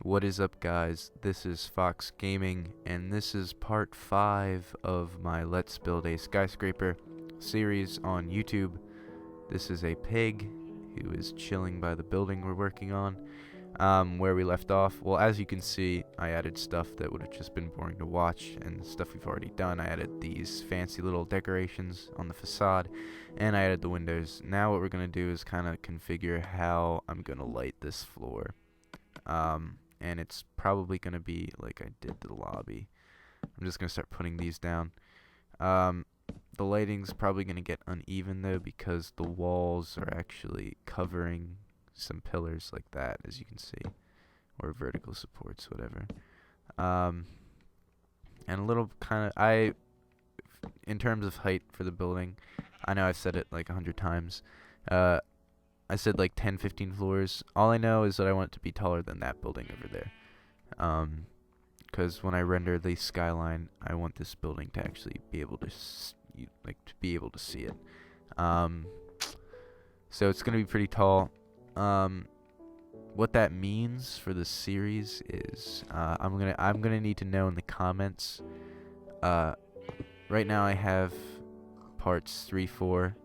What is up, guys? This is Fox Gaming, and this is part 5 of my Let's Build a Skyscraper series on YouTube. This is a pig who is chilling by the building we're working on. Where we left off, well, as you can see, I added stuff that would have just been boring to watch, and stuff we've already done. I added these fancy little decorations on the facade, and I added the windows. Now what we're going to do is kind of configure how I'm going to light this floor. And it's probably going to be like I did the lobby. I'm just going to start putting these down. The lighting's probably going to get uneven though, because the walls are actually covering some pillars like that, as you can see, or vertical supports, whatever. And a little kind of, in terms of height for the building, I know I've said it like 100 times. I said like 10, 15 floors. All I know is that I want it to be taller than that building over there. Because when I render the skyline, I want this building to actually be able to, see it. So it's gonna be pretty tall. What that means for the series is, I'm gonna need to know in the comments. Right now I have parts 3, 4,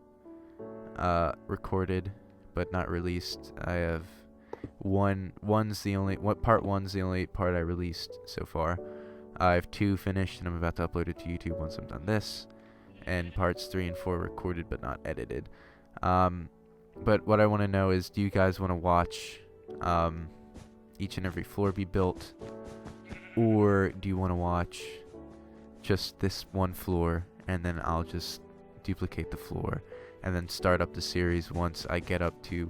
recorded, but not released. I have part one's the only part I released so far. I have 2 finished, and I'm about to upload it to YouTube once I'm done this. And parts 3 and 4 recorded but not edited. But what I want to know is, do you guys want to watch each and every floor be built, or do you want to watch just this one floor and then I'll just duplicate the floor and then start up the series once I get up to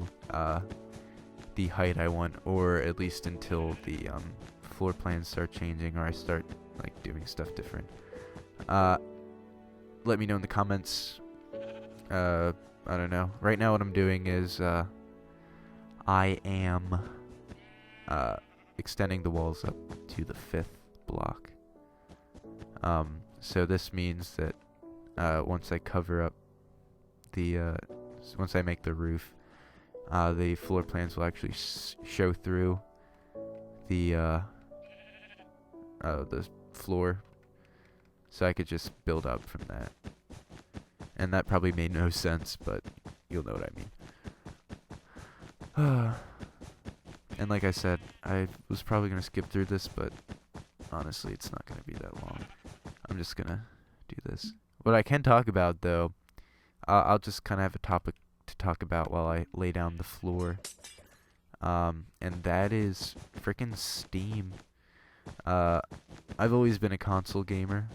the height I want, or at least until the floor plans start changing or I start like doing stuff different? Let me know in the comments. I don't know. Right now what I'm doing is I am extending the walls up to the 5th block. So this means that once I cover up the once I make the roof, the floor plans will actually show through the floor, so I could just build up from that. And that probably made no sense, but you'll know what I mean. And like I said, I was probably going to skip through this, but honestly, it's not going to be that long. I'm just going to do this. What I can talk about, though, I'll just kind of have a topic to talk about while I lay down the floor. And that is frickin' Steam. I've always been a console gamer.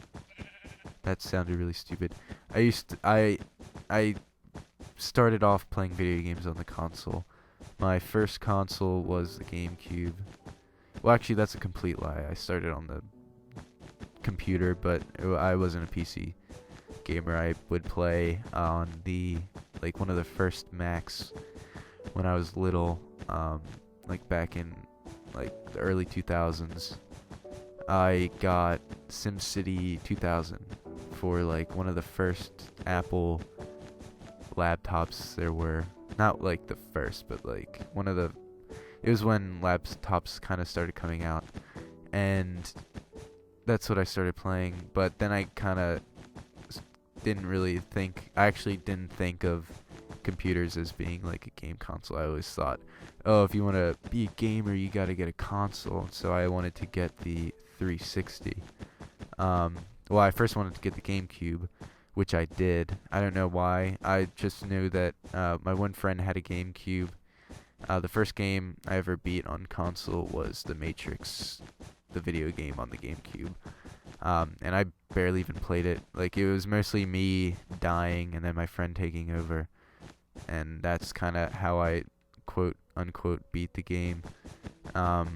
That sounded really stupid. I started off playing video games on the console. My first console was the GameCube. Well, actually, that's a complete lie. I started on the computer, but I wasn't a PC gamer. I would play on one of the first Macs when I was little, like back in like the early 2000s. I got SimCity 2000 for like one of the first Apple laptops there were. Not like the first, but like it was when laptops kind of started coming out, and that's what I started playing. But then I kind of didn't think of computers as being like a game console. I always thought, oh, if you want to be a gamer, you got to get a console. So I wanted to get the 360. Well, I first wanted to get the GameCube, which I did. I don't know why. I just knew that my one friend had a GameCube. The first game I ever beat on console was The Matrix, the video game on the GameCube. And I barely even played it. Like, it was mostly me dying and then my friend taking over. And that's kind of how I, quote unquote, beat the game. That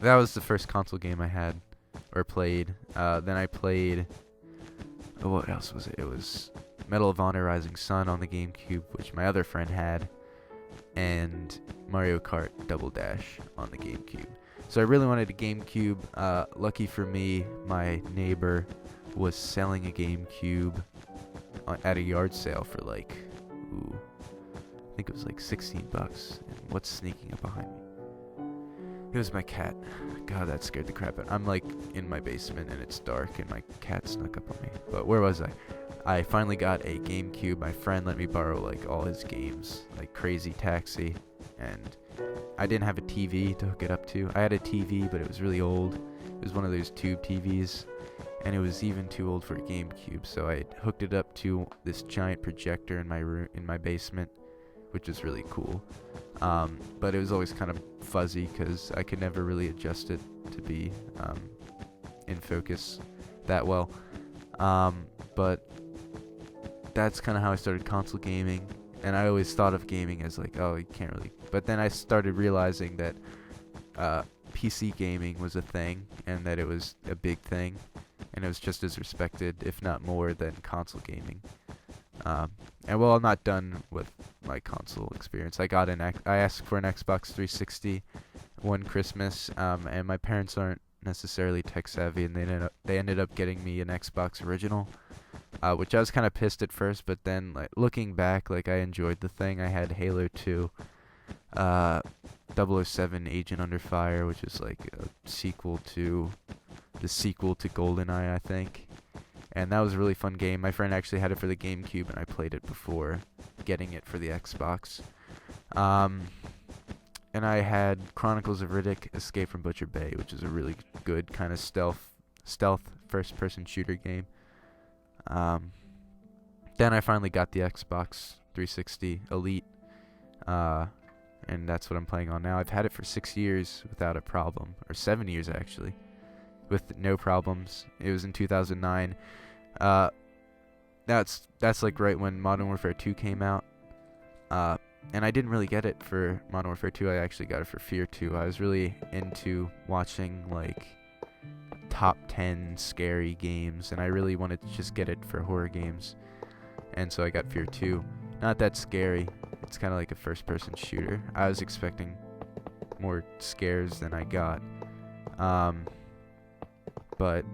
was the first console game I had or played. Then I played, what else was it? It was Medal of Honor Rising Sun on the GameCube, which my other friend had, and Mario Kart Double Dash on the GameCube. So I really wanted a GameCube. Lucky for me, my neighbor was selling a GameCube at a yard sale for like, I think it was like $16. And what's sneaking up behind me? It was my cat. God, that scared the crap out. I'm like in my basement and it's dark and my cat snuck up on me. But where was I? I finally got a GameCube. My friend let me borrow like all his games, like Crazy Taxi, and I didn't have a TV to hook it up to. I had a TV, but it was really old. It was one of those tube TVs, and it was even too old for a GameCube. So I hooked it up to this giant projector in my room, in my basement, which is really cool. But it was always kind of fuzzy because I could never really adjust it to be in focus that well. But that's kind of how I started console gaming. And I always thought of gaming as like, oh, you can't really. But then I started realizing that PC gaming was a thing and that it was a big thing. And it was just as respected, if not more, than console gaming. And well, I'm not done with my console experience. I asked for an Xbox 360 one Christmas, and my parents aren't necessarily tech savvy, and they ended up getting me an Xbox original, which I was kind of pissed at first, but then like looking back, like I enjoyed the thing. I had Halo 2, 007 Agent Under Fire, which is like a sequel to the sequel to GoldenEye, I think. And that was a really fun game. My friend actually had it for the GameCube, and I played it before getting it for the Xbox. And I had Chronicles of Riddick: Escape from Butcher Bay, which is a really good kind of stealth first-person shooter game. Then I finally got the Xbox 360 Elite, and that's what I'm playing on now. I've had it for 6 years without a problem, or 7 years actually, with no problems. It was in 2009. That's like right when Modern Warfare 2 came out. And I didn't really get it for Modern Warfare 2. I actually got it for Fear 2. I was really into watching like top 10 scary games, and I really wanted to just get it for horror games. And so I got Fear 2. Not that scary. It's kind of like a first-person shooter. I was expecting more scares than I got. But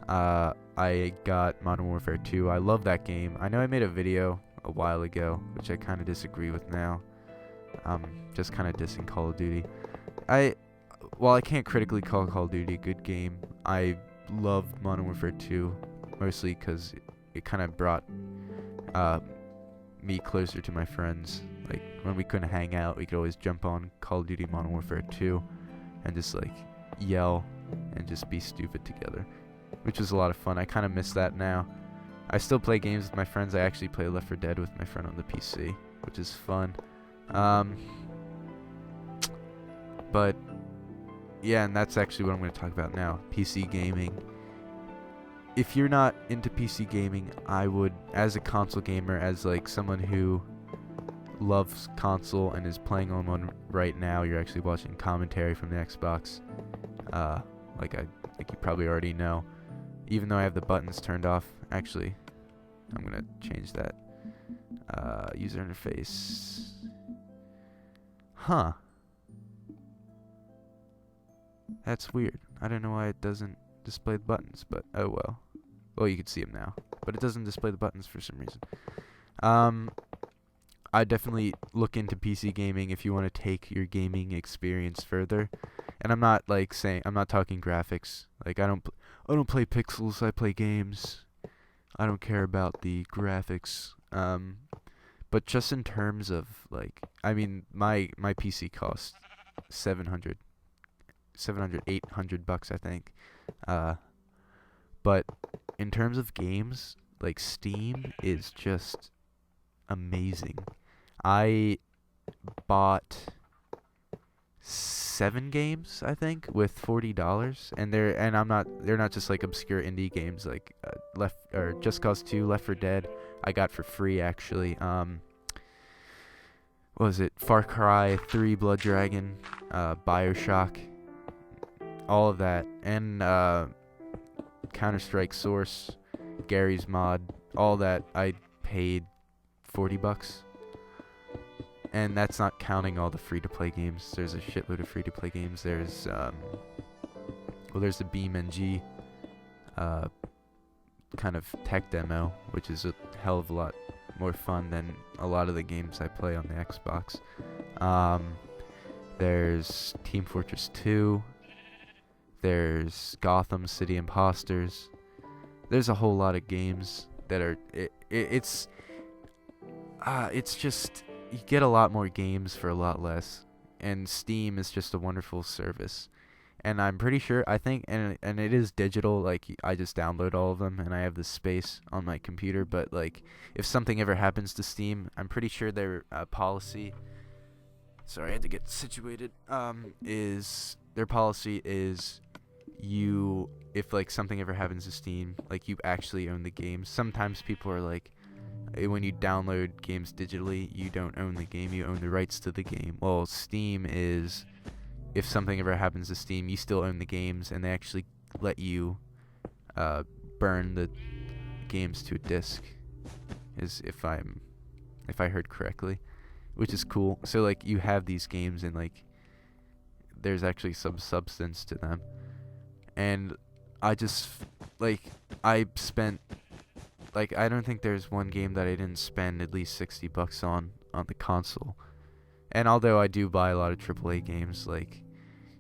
I got Modern Warfare 2. I love that game. I know I made a video a while ago, which I kind of disagree with now. Just kind of dissing Call of Duty. While I can't critically call Call of Duty a good game, I loved Modern Warfare 2, mostly because it kind of brought me closer to my friends. Like, when we couldn't hang out, we could always jump on Call of Duty Modern Warfare 2 and just, like, yell and just be stupid together, which was a lot of fun. I kind of miss that now. I still play games with my friends. I actually play Left 4 Dead with my friend on the PC, which is fun. But yeah, and that's actually what I'm going to talk about now, PC gaming. If you're not into PC gaming, I would, as a console gamer, as like someone who loves console and is playing on one right now, you're actually watching commentary from the Xbox. Like you probably already know. Even though I have the buttons turned off, actually, I'm gonna change that. User interface. Huh. That's weird. I don't know why it doesn't display the buttons, but oh well. Well, you can see them now, but it doesn't display the buttons for some reason. I definitely look into PC gaming if you want to take your gaming experience further. And I'm not like saying, I'm not talking graphics. Like I don't play pixels. I play games. I don't care about the graphics. But just in terms of like, I mean, my PC costs $700, $800, I think. But in terms of games, like Steam is just amazing. I bought 7 games, I think, with $40, and they're not just like obscure indie games like Just Cause 2, Left 4 Dead. I got for free actually. What was it? Far Cry 3, Blood Dragon, BioShock, all of that, and Counter-Strike Source, Gary's Mod, all that. I paid $40. And that's not counting all the free-to-play games. There's a shitload of free-to-play games. There's there's the BeamNG kind of tech demo, which is a hell of a lot more fun than a lot of the games I play on the Xbox. There's Team Fortress 2. There's Gotham City Imposters. There's a whole lot of games that are it's just you get a lot more games for a lot less, and Steam is just a wonderful service. And I'm pretty sure, I think, and it is digital, like, I just download all of them, and I have the space on my computer, but, like, if something ever happens to Steam, I'm pretty sure their policy, sorry, I had to get situated, their policy is, if, like, something ever happens to Steam, like, you actually own the game. Sometimes people are like, when you download games digitally, you don't own the game, you own the rights to the game. Well, Steam is, if something ever happens to Steam, you still own the games, and they actually let you burn the games to a disc, if I heard correctly, which is cool. So, like, you have these games, and, like, there's actually some substance to them. And I just, like, I spent, like, I don't think there's one game that I didn't spend at least $60 on the console. And although I do buy a lot of AAA games, like,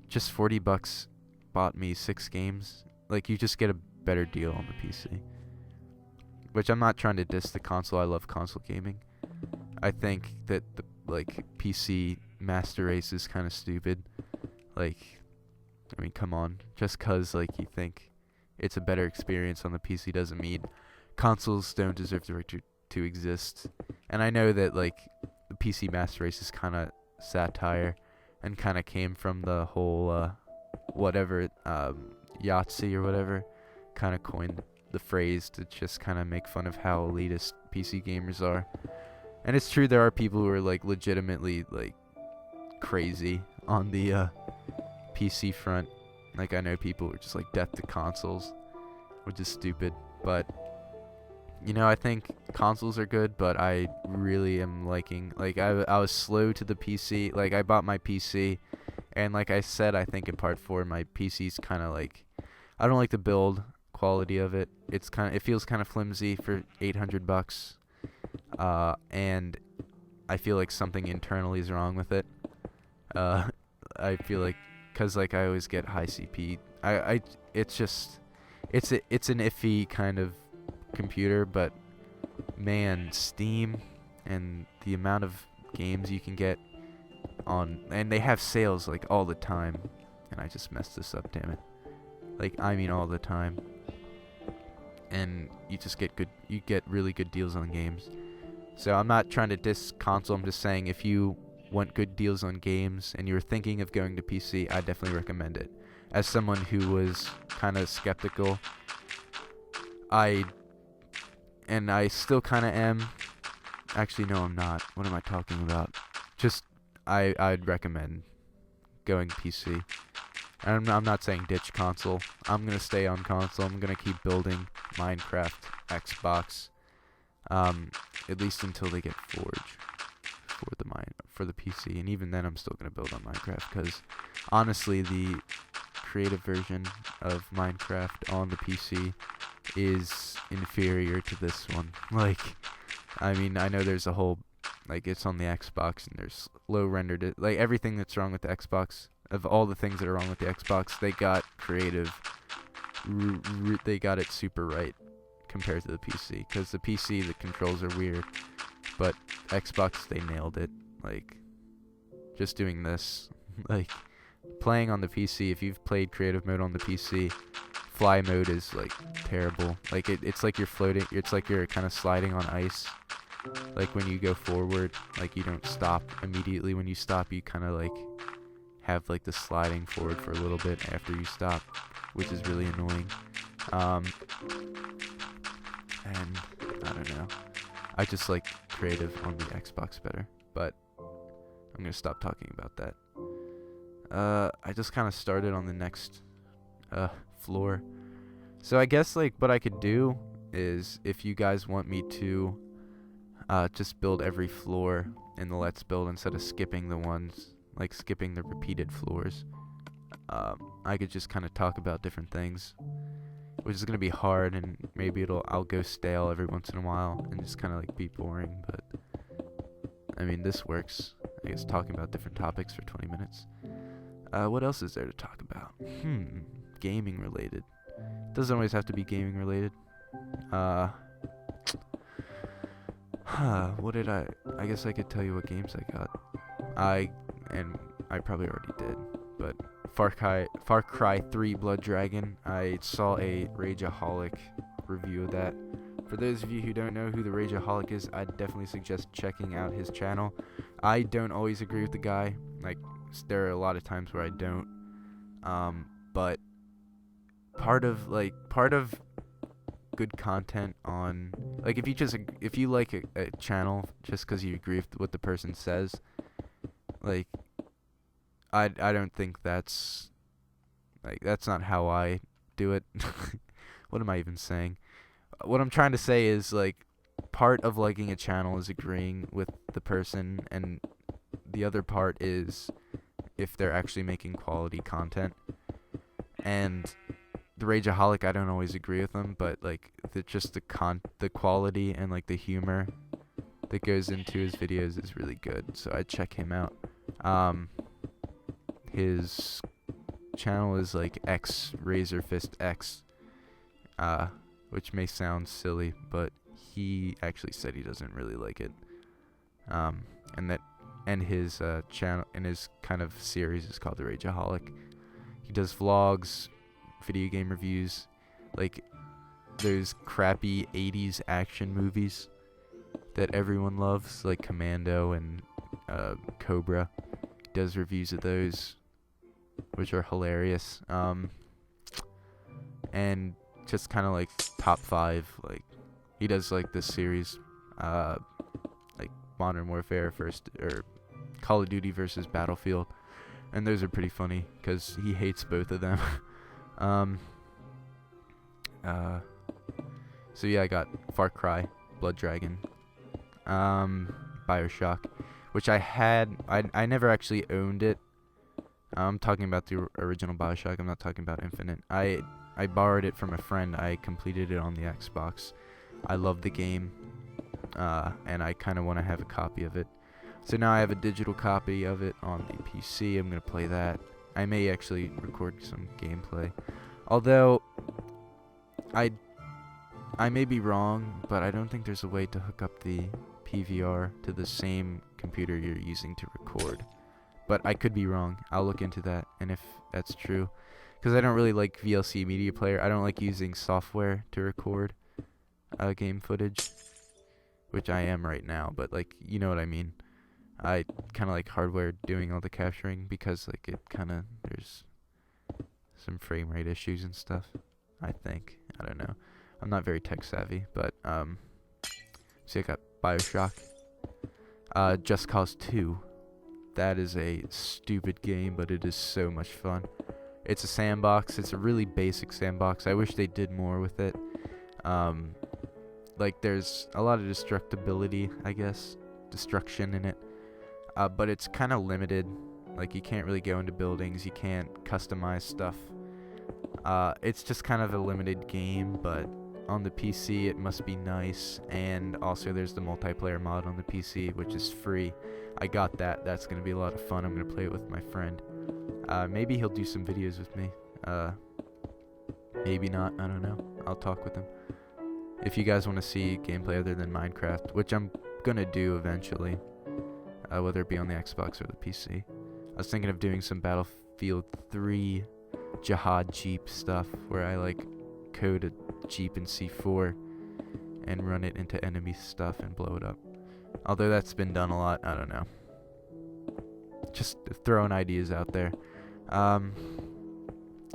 just $40 bought me 6 games. Like, you just get a better deal on the PC. Which, I'm not trying to diss the console. I love console gaming. I think that the, like, PC master race is kind of stupid. Like, I mean, come on. Just 'cause, like, you think it's a better experience on the PC doesn't mean consoles don't deserve the right to exist. And I know that, like, the PC master race is kind of satire and kind of came from the whole Yahtzee or whatever kind of coined the phrase to just kind of make fun of how elitist PC gamers are. And it's true, there are people who are, like, legitimately, like, crazy on the PC front. Like, I know people who are just like death to consoles, which is stupid. But, you know, I think consoles are good, but I really am liking, like, I was slow to the PC. Like, I bought my PC, and like I said, I think in part 4, my PC's kind of like, I don't like the build quality of it. It feels kind of flimsy for $800. And I feel like something internally is wrong with it. I feel like, cause like I always get high CP. It's an iffy kind of computer, but man, Steam and the amount of games you can get on, and they have sales like all the time, and I just messed this up, damn it. Like, I mean all the time. And you just get really good deals on games. So I'm not trying to diss console, I'm just saying if you want good deals on games and you're thinking of going to PC, I definitely recommend it. As someone who was kind of skeptical, I still kind of am. Actually, no, I'm not. What am I talking about? Just, I'd recommend going PC. And I'm not saying ditch console. I'm going to stay on console. I'm going to keep building Minecraft, Xbox, at least until they get Forge for the PC. And even then, I'm still going to build on Minecraft, because honestly, the creative version of Minecraft on the PC is inferior to this one. Like, I mean, I know there's a whole, like, it's on the Xbox, and there's low rendered, like, everything that's wrong with the Xbox, of all the things that are wrong with the Xbox, they got creative, they got it super right compared to the PC, because the PC, the controls are weird, but Xbox, they nailed it. Like, just doing this, like, playing on the PC, if you've played creative mode on the PC, fly mode is, like, terrible. Like, it's like you're floating, it's like you're kind of sliding on ice. Like, when you go forward, like, you don't stop immediately. When you stop, you kind of, like, have, like, the sliding forward for a little bit after you stop, which is really annoying. And I don't know, I just like creative on the Xbox better, but I'm gonna stop talking about that. I just kind of started on the next floor, so I guess, like, what I could do is, if you guys want me to just build every floor in the Let's Build instead of skipping the ones, like skipping the repeated floors, I could just kind of talk about different things, which is gonna be hard, and maybe I'll go stale every once in a while and just kind of like be boring. But I mean, this works, I guess talking about different topics for 20 minutes. What else is there to talk about? Gaming related. Doesn't always have to be gaming related. What did I guess I could tell you what games I got. I probably already did, but Far Cry 3 Blood Dragon. I saw a Rageaholic review of that. For those of you who don't know who the Rageaholic is, I'd definitely suggest checking out his channel. I don't always agree with the guy. Like, there are a lot of times where I don't. But part of good content on, like, if you like a channel just because you agree with what the person says, like, I don't think that's not how I do it. What am I even saying? What I'm trying to say is, like, part of liking a channel is agreeing with the person, and the other part is if they're actually making quality content. And the Rageaholic, I don't always agree with them, but, like, the quality and, like, the humor that goes into his videos is really good, so I'd check him out. His channel is like X Razor Fist X, which may sound silly, but he actually said he doesn't really like it. And his channel and his kind of series is called the Rageaholic. He does vlogs, video game reviews, like those crappy 80s action movies that everyone loves, like Commando and Cobra. He does reviews of those, which are hilarious. And just kind of like top 5, like he does like this series, like Modern Warfare or Call of Duty versus Battlefield, and those are pretty funny because he hates both of them. So yeah, I got Far Cry, Blood Dragon, BioShock, which I never actually owned it. I'm talking about the original BioShock. I'm not talking about Infinite. I borrowed it from a friend. I completed it on the Xbox. I love the game, and I kind of want to have a copy of it. So now I have a digital copy of it on the PC. I'm going to play that. I may actually record some gameplay. Although, I may be wrong, but I don't think there's a way to hook up the PVR to the same computer you're using to record. But I could be wrong. I'll look into that, and if that's true, because I don't really like VLC Media Player. I don't like using software to record game footage, which I am right now, but, like, you know what I mean. I kind of like hardware doing all the capturing because, like, it kind of, there's some frame rate issues and stuff, I think. I don't know. I'm not very tech savvy, but, so I got BioShock. Just Cause 2. That is a stupid game, but it is so much fun. It's a sandbox. It's a really basic sandbox. I wish they did more with it. Like, there's a lot of destructibility, I guess. Destruction in it. But it's kind of limited. Like, you can't really go into buildings. You can't customize stuff. It's just kind of a limited game, but on the PC it must be nice. And also there's the multiplayer mod on the PC, which is free. I got that. That's going to be a lot of fun. I'm going to play it with my friend. Maybe he'll do some videos with me. Maybe not. I don't know. I'll talk with him. If you guys want to see gameplay other than Minecraft, which I'm going to do eventually, whether it be on the Xbox or the PC. I was thinking of doing some Battlefield 3 Jihad Jeep stuff, where I, like, code a Jeep in C4 and run it into enemy stuff and blow it up. Although that's been done a lot, I don't know. Just throwing ideas out there. Yeah,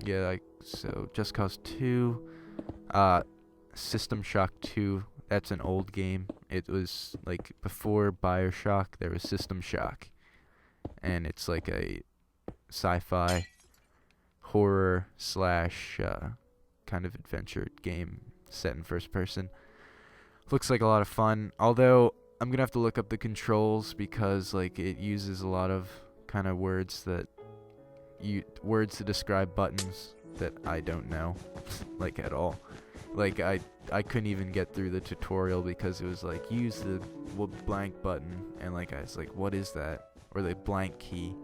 like, so Just Cause 2, System Shock 2, that's an old game. It was, like, before BioShock, there was System Shock. And it's like a sci-fi horror slash kind of adventure game set in first person. Looks like a lot of fun, although I'm gonna have to look up the controls because, like, it uses a lot of kind of words to describe buttons that I don't know, like, at all. Like, I couldn't even get through the tutorial because it was like, use the blank button, and, like, I was like, what is that? or the blank key.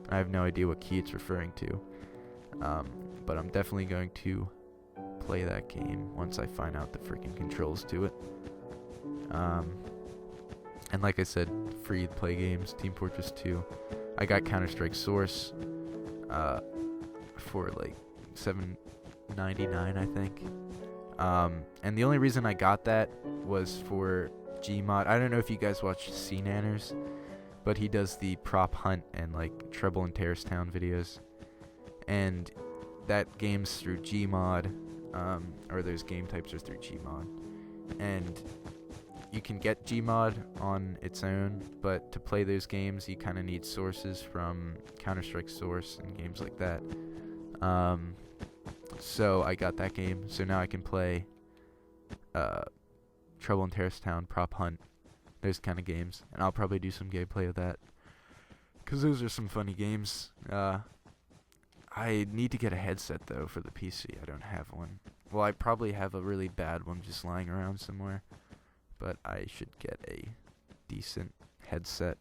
I have no idea what key it's referring to. But I'm definitely going to play that game once I find out the freaking controls to it. And like I said, free to play games, Team Fortress 2. I got Counter-Strike Source for like $7.99, I think. And the only reason I got that was for Gmod. I don't know if you guys watch CNanners, but he does the prop hunt and like Treble and Terrace Town videos. And that game's through Gmod, or those game types are through Gmod. And you can get Gmod on its own, but to play those games, you kind of need sources from Counter-Strike Source and games like that. So I got that game, so now I can play Trouble in Terrace Town, Prop Hunt, those kind of games, and I'll probably do some gameplay of that, because those are some funny games. I need to get a headset, though, for the PC. I don't have one. Well, I probably have a really bad one just lying around somewhere, but I should get a decent headset.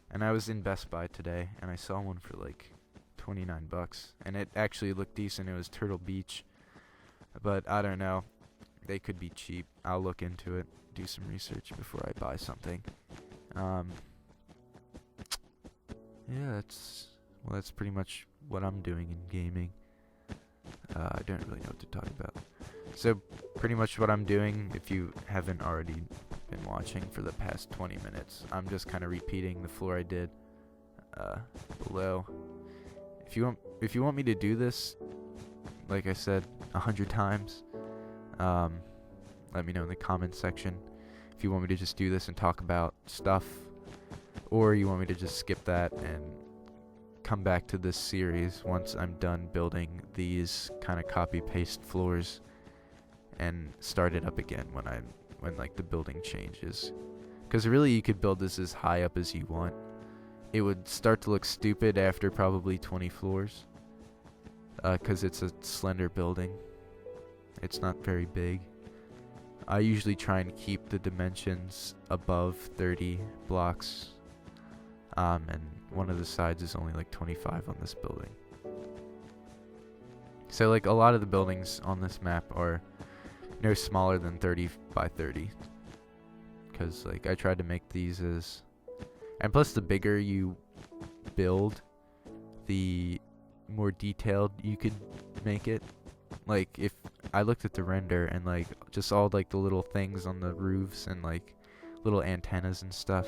And I was in Best Buy today, and I saw one for like $29, and it actually looked decent. It was Turtle Beach, but I don't know. They could be cheap. I'll look into it, do some research before I buy something. Yeah, that's pretty much what I'm doing in gaming. I don't really know what to talk about. So pretty much what I'm doing, if you haven't already been watching for the past 20 minutes, I'm just kind of repeating the floor I did below. If you want me to do this, like I said 100 times, let me know in the comments section. If you want me to just do this and talk about stuff, or you want me to just skip that and come back to this series once I'm done building these kind of copy-paste floors and start it up again when like the building changes. Because really you could build this as high up as you want. It would start to look stupid after probably 20 floors, because it's a slender building. It's not very big. I usually try and keep the dimensions above 30 blocks, and one of the sides is only like 25 on this building. So like a lot of the buildings on this map are no smaller than 30 by 30, because like I tried to make these as, and plus the bigger you build, the more detailed you could make it. Like if I looked at the render and like just all like the little things on the roofs and like little antennas and stuff,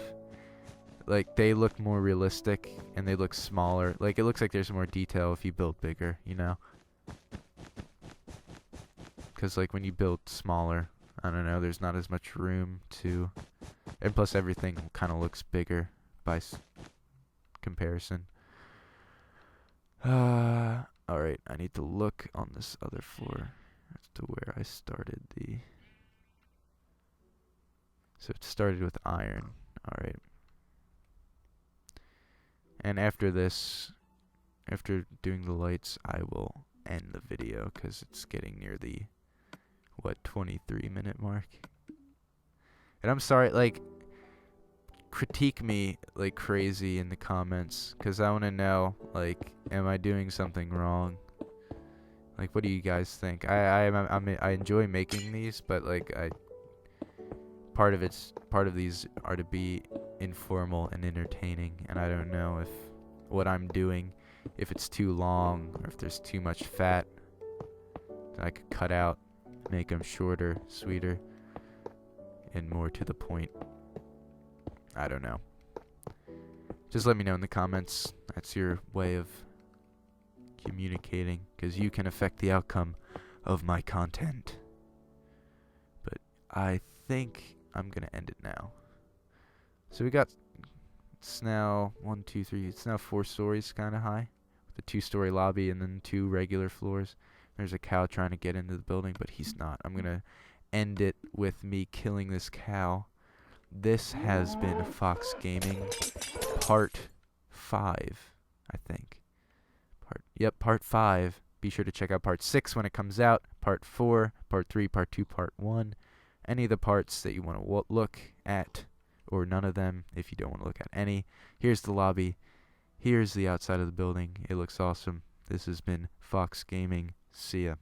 like they look more realistic and they look smaller. Like it looks like there's more detail if you build bigger, you know? Because like when you build smaller, I don't know, there's not as much room to, and plus everything kind of looks bigger by comparison. Alright, I need to look on this other floor as to where I started the, so it started with iron. Alright. And after this, after doing the lights, I will end the video because it's getting near the, 23-minute mark. And I'm sorry, like, critique me like crazy in the comments, because I want to know, like, am I doing something wrong? Like, what do you guys think? I enjoy making these, but like part of these are to be informal and entertaining, and I don't know if what I'm doing, if it's too long or if there's too much fat that I could cut out, make them shorter, sweeter, and more to the point. I don't know. Just let me know in the comments. That's your way of communicating, because you can affect the outcome of my content. But I think I'm gonna end it now. So we got, it's now 1, 2, 3, it's now 4 stories kind of high, with a 2-story lobby and then 2 regular floors. There's a cow trying to get into the building, but he's not. I'm gonna end it with me killing this cow. This has been Fox Gaming, part 5, I think. Part 5. Be sure to check out part 6 when it comes out, part 4, part 3, part 2, part 1. Any of the parts that you want to look at, or none of them if you don't want to look at any. Here's the lobby. Here's the outside of the building. It looks awesome. This has been Fox Gaming. See ya.